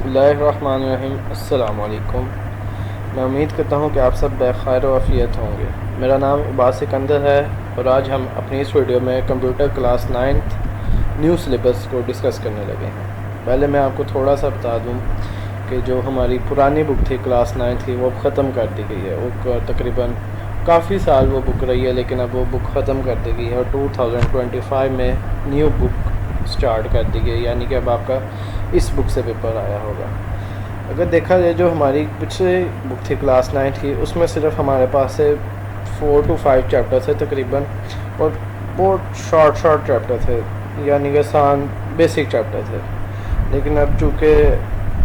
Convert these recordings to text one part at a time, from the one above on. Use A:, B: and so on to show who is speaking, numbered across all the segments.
A: बिस्मिल्लाहिर्रहमानिर्रहीम। अस्सलाम वालेकुम। मैं उम्मीद करता हूँ कि आप सब खैर आफियत होंगे। मेरा नाम इबाद सिकंदर है और आज हम अपनी इस वीडियो में computer class 9th new syllabus को डिस्कस करने लगे हैं। पहले मैं आपको थोड़ा सा बता दूँ कि जो हमारी पुरानी बुक थी क्लास 9th की, वो अब ख़त्म कर दी गई है। वो तकरीबन काफ़ी साल वो बुक रही है, लेकिन अब वो बुक ख़त्म कर दी गई है और 2025 में न्यू बुक स्टार्ट कर दी गई, यानी कि अब आपका इस बुक से पेपर आया होगा। अगर देखा जाए जो हमारी पिछले बुक थी क्लास 9 की, उसमें सिर्फ हमारे पास से 4 to 5 चैप्टर थे तकरीबन, और बहुत शॉर्ट चैप्टर थे, यानी कि आसान बेसिक चैप्टर थे। लेकिन अब चूँकि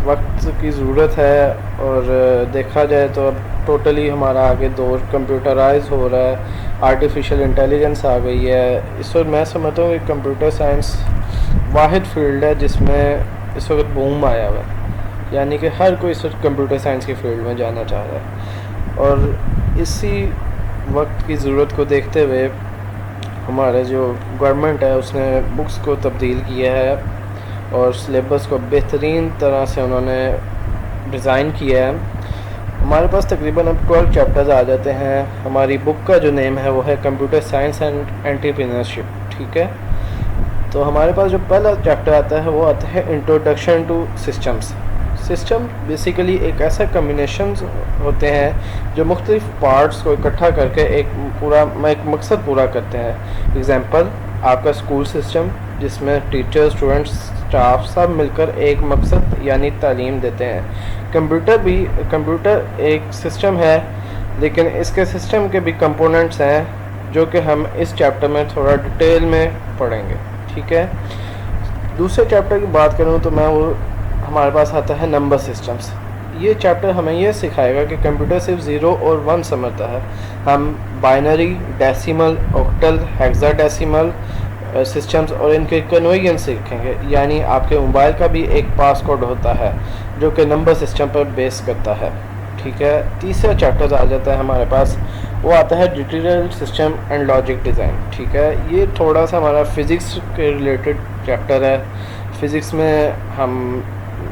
A: वक्त की ज़रूरत है और देखा जाए तो अब टोटली हमारा आगे दौर कंप्यूटराइज हो रहा है, आर्टिफिशियल इंटेलिजेंस आ गई है। इस वक्त मैं समझता हूँ कि कंप्यूटर साइंस वाहिद फील्ड है जिसमें इस वक्त बूम आया हुआ है, यानी कि हर कोई इस वक्त कंप्यूटर साइंस की फील्ड में जाना चाह रहा है। और इसी वक्त की ज़रूरत को देखते हुए हमारे जो गवर्नमेंट है उसने बुक्स को तब्दील किया है और सिलेबस को बेहतरीन तरह से उन्होंने डिज़ाइन किया है। हमारे पास तकरीबन अब 12 चैप्टर्स आ जाते हैं। हमारी बुक का जो नेम है वो है कंप्यूटर साइंस एंड एंटरप्रेन्योरशिप, ठीक है। तो हमारे पास जो पहला चैप्टर आता है वो आता है introduction to systems. System basically एक ऐसा कम्बिनेशन होते हैं जो मुख्तलिफ पार्ट्स को इकट्ठा करके एक मकसद पूरा करते हैं। एग्जांपल, आपका स्कूल सिस्टम जिसमें टीचर्स, स्टूडेंट्स, स्टाफ सब मिलकर एक मकसद यानी तालीम देते हैं। कंप्यूटर एक सिस्टम है, लेकिन इसके सिस्टम के भी कंपोनेंट्स हैं जो कि हम इस चैप्टर में थोड़ा डिटेल में पढ़ेंगे, ठीक है। दूसरे चैप्टर की बात करूं तो हमारे पास आता है नंबर सिस्टम्स। ये चैप्टर हमें ये सिखाएगा कि कंप्यूटर सिर्फ 0 और 1 समझता है। हम binary, decimal, octal, hexadecimal systems और इनके कन्वर्जन सीखेंगे, यानी आपके मोबाइल का भी एक पासकोड होता है जो कि नंबर सिस्टम पर बेस करता है, ठीक है। तीसरा चैप्टर आ जाता है हमारे पास, वो आता है digital system and logic design, ठीक है। ये थोड़ा सा हमारा फिज़िक्स के रिलेटेड चैप्टर है। फिज़िक्स में हम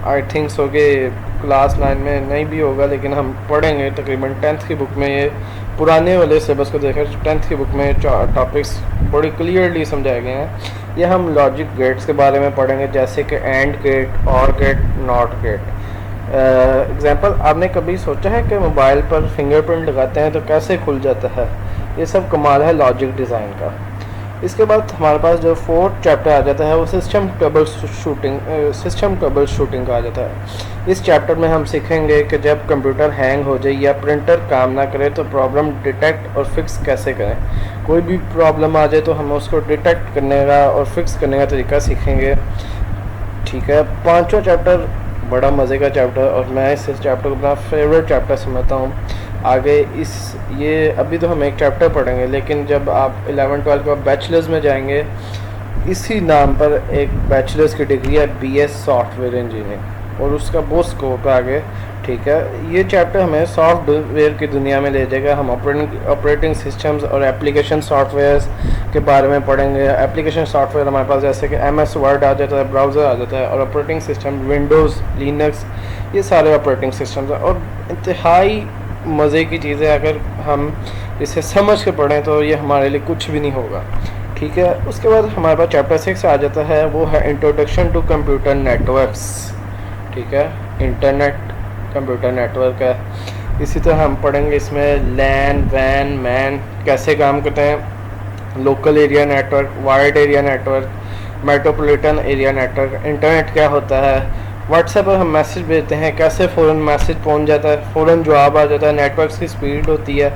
A: आई थिंक सो कि क्लास 9 में नहीं भी होगा, लेकिन हम पढ़ेंगे तकरीबन 10th की बुक में। ये पुराने वाले सिलेबस को देखकर 10th की बुक में टॉपिक्स बड़ी क्लियरली समझाए गए हैं। ये हम लॉजिक गेट्स के बारे में पढ़ेंगे, जैसे कि एंड गेट, और गेट, नॉट गेट। एग्जाम्पल, आपने कभी सोचा है कि मोबाइल पर फिंगरप्रिंट लगाते हैं तो कैसे खुल जाता है? ये सब कमाल है लॉजिक डिज़ाइन का। इसके बाद हमारे पास जो 4th चैप्टर आ जाता है वो सिस्टम ट्रबल शूटिंग का आ जाता है। इस चैप्टर में हम सीखेंगे कि जब कंप्यूटर हैंग हो जाए या प्रिंटर काम ना करे तो प्रॉब्लम डिटेक्ट और फिक्स कैसे करें। कोई भी प्रॉब्लम आ जाए तो हम उसको डिटेक्ट करने का और फिक्स करने का तरीका सीखेंगे, ठीक है। 5वां चैप्टर बड़ा मज़े का चैप्टर और मैं इस चैप्टर को अपना फेवरेट चैप्टर समझता हूँ। आगे ये अभी तो हम एक चैप्टर पढ़ेंगे, लेकिन जब आप 11-12 का बैचलर्स में जाएंगे, इसी नाम पर एक बैचलर्स की डिग्री है BS सॉफ्टवेयर इंजीनियरिंग, और उसका बहुत स्कोप है आगे, ठीक है। ये चैप्टर हमें सॉफ्टवेयर की दुनिया में ले जाएगा। हम ऑपरेटिंग सिस्टम्स और एप्लीकेशन सॉफ्टवेयर्स के बारे में पढ़ेंगे। एप्लीकेशन सॉफ्टवेयर हमारे पास जैसे कि MS वर्ड आ जाता है, ब्राउज़र आ जाता है, और ऑपरेटिंग सिस्टम विंडोज़, लिनक्स, ये सारे ऑपरेटिंग सिस्टम्स हैं। और इंतहाई मज़े की चीज़ है, अगर हम इसे समझ के पढ़ें तो ये हमारे लिए कुछ भी नहीं होगा, ठीक है। उसके बाद हमारे पास चैप्टर 6 आ जाता है, वो है इंट्रोडक्शन टू कंप्यूटर नेटवर्क्स, ठीक है। इंटरनेट कंप्यूटर नेटवर्क है। इसी तरह हम पढ़ेंगे इसमें लैन, वैन, मैन कैसे काम करते हैं, local area network, wide area network, metropolitan area network, internet क्या होता है, व्हाट्सएप पर हम मैसेज भेजते हैं कैसे फ़ौरन मैसेज पहुंच जाता है, फ़ौरन जवाब आ जाता है, नेटवर्क्स की स्पीड होती है।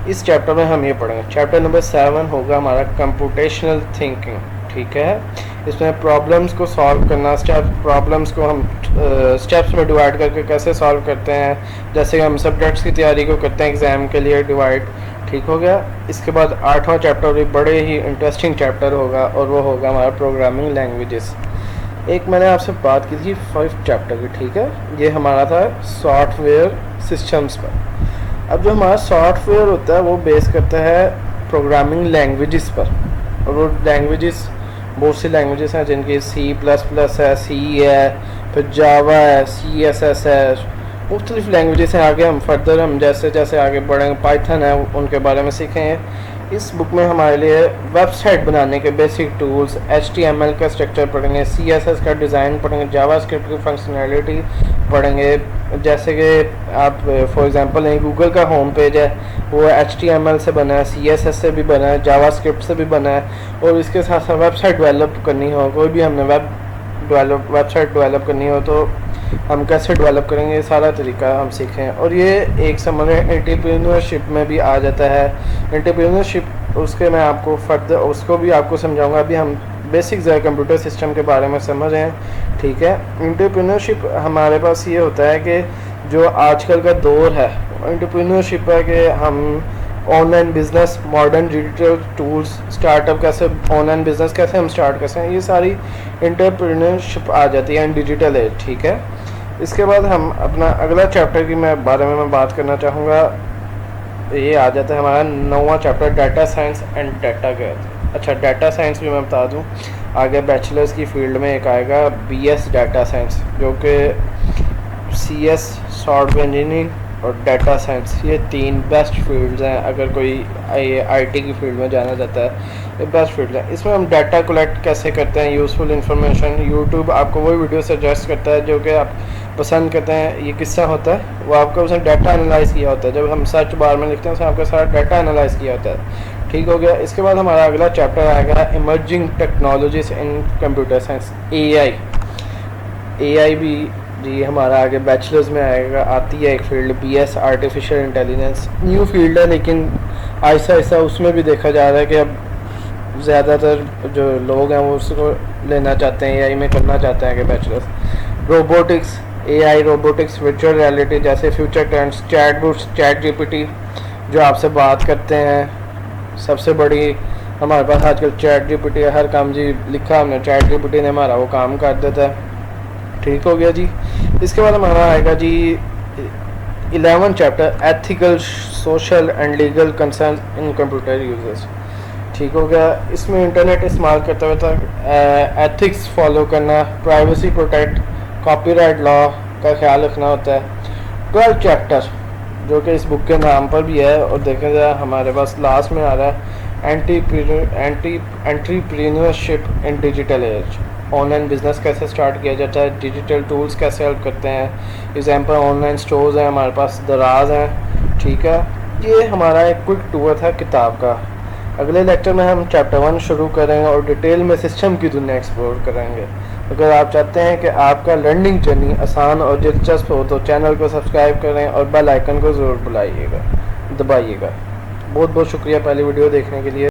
A: इस चैप्टर में हम ये पढ़ेंगे। चैप्टर नंबर 7 होगा हमारा कंप्यूटेशनल थिंकिंग, ठीक है। इसमें प्रॉब्लम्स को सॉल्व करना, प्रॉब्लम्स को हम स्टेप्स में डिवाइड करके कैसे सॉल्व करते हैं, जैसे हम सब्जेक्ट्स की तैयारी को करते हैं एग्ज़ाम के लिए डिवाइड, ठीक हो गया। इसके बाद 8वां चैप्टर भी बड़े ही इंटरेस्टिंग चैप्टर होगा, और वो होगा हमारा प्रोग्रामिंग लैंग्वेजेस। एक मैंने आपसे बात की थी 5th चैप्टर की, ठीक है। ये हमारा था सॉफ्टवेयर सिस्टम्स पर। अब जो हमारा सॉफ्टवेयर होता है वो बेस करता है प्रोग्रामिंग लैंग्वेजेस पर, और वो लैंग्वेजेस बहुत सी लैंग्वेजेस हैं जिनकी C++ है, C है, फिर जावा है, CSS है, मुख्तलिफ लैंग्वेजेस हैं। आगे हम फर्दर हम जैसे जैसे आगे बढ़ेंगे, पाइथन है उनके बारे में सीखेंगे। इस बुक में हमारे लिए वेबसाइट बनाने के बेसिक टूल्स, HTML का स्ट्रक्चर पढ़ेंगे, CSS का डिज़ाइन पढ़ेंगे, जावास्क्रिप्ट की फंक्शनैलिटी पढ़ेंगे। जैसे कि आप फॉर एग्जांपल गूगल का होम पेज है, वो HTML से बना है, CSS से भी बना है, जावास्क्रिप्ट से भी बना है। और इसके साथ साथ वेबसाइट डेवलप करनी हो, कोई भी हमने वेबसाइट डेवलप करनी हो तो हम कैसे डेवलप करेंगे, ये सारा तरीका हम सीखें। और ये एक समझ एंटरप्रेन्योरशिप में भी आ जाता है। एंटरप्रेन्योरशिप उसके मैं आपको फर्दर उसको भी आपको समझाऊंगा। अभी हम बेसिक ज़रा कंप्यूटर सिस्टम के बारे में समझ रहे हैं, ठीक है। एंटरप्रेन्योरशिप हमारे पास ये होता है कि जो आजकल का दौर है एंटरप्रेन्योरशिप है कि हम online business, modern digital tools, startup कैसे, ऑनलाइन बिज़नेस कैसे हम स्टार्ट कर सकते हैं, ये सारी एंटरप्रेन्योरशिप आ जाती है इन डिजिटल एज, ठीक है। इसके बाद हम अपना अगला चैप्टर की बारे में मैं बात करना चाहूँगा। ये आ जाता है हमारा 9वां chapter, data science and data गैथ। अच्छा, डाटा साइंस भी मैं बता दूँ, आगे बैचलर्स की फील्ड में एक आएगा BS डाटा साइंस, जो कि CS सॉफ्टवेयर इंजीनियरिंग और डाटा साइंस, ये 3 बेस्ट फील्ड्स हैं। अगर कोई IT की फील्ड में जाना चाहता है, ये बेस्ट फील्ड है। इसमें हम डाटा कलेक्ट कैसे करते हैं, यूज़फुल इंफॉर्मेशन। यूट्यूब आपको वही वीडियो सजेस्ट करता है जो कि आप पसंद करते हैं। ये किस्सा होता है, वो आपका उसने डाटा एनालाइज़ किया होता है। जब हम सर्च बार में लिखते हैं उसने आपका सारा डाटा एनालाइज़ किया होता है, ठीक हो गया। इसके बाद हमारा अगला चैप्टर आएगा इमर्जिंग टेक्नोलॉजीज इन कंप्यूटर साइंस, AI भी जी हमारा आगे बैचलर्स में आती है एक field, BS artificial intelligence. New field है लेकिन ऐसा ऐसा उसमें भी देखा जा रहा है कि अब ज़्यादातर जो लोग हैं वो उसको लेना चाहते हैं, AI में करना चाहते हैं कि bachelors. Robotics, AI robotics, virtual reality जैसे फ्यूचर ट्रेंड्स, चैटबॉट्स, ChatGPT जो आपसे बात करते हैं। सबसे बड़ी हमारे पास आजकल ChatGPT है, हर काम जी लिखा हमने ChatGPT ने हमारा वो काम कर देता है, ठीक हो गया जी। इसके बाद हमारा आएगा जी 11 chapter, ethical, social and legal concern in computer users, ठीक हो गया। इसमें इंटरनेट इस्तेमाल करते हुए तक एथिक्स फॉलो करना, प्राइवेसी प्रोटेक्ट, कॉपीराइट लॉ का ख्याल रखना होता है। 12 चैप्टर जो कि इस बुक के नाम पर भी है, और देखें जाए हमारे पास लास्ट में आ रहा है एंटरप्रेन्योरशिप इन डिजिटल एज, ऑनलाइन बिज़नेस कैसे स्टार्ट किया जाता है, डिजिटल टूल्स कैसे हेल्प करते हैं। एग्जाम्पल ऑनलाइन स्टोर्स हैं हमारे पास, दराज हैं, ठीक है। ये हमारा एक क्विक टूर था किताब का। अगले लेक्चर में हम चैप्टर 1 शुरू करेंगे और डिटेल में सिस्टम की दुनिया एक्सप्लोर करेंगे। अगर आप चाहते हैं कि आपका लर्निंग जर्नी आसान और दिलचस्प हो तो चैनल को सब्सक्राइब करें और बेल आइकन को ज़रूर दबाइएगा। बहुत बहुत शुक्रिया पहली वीडियो देखने के लिए।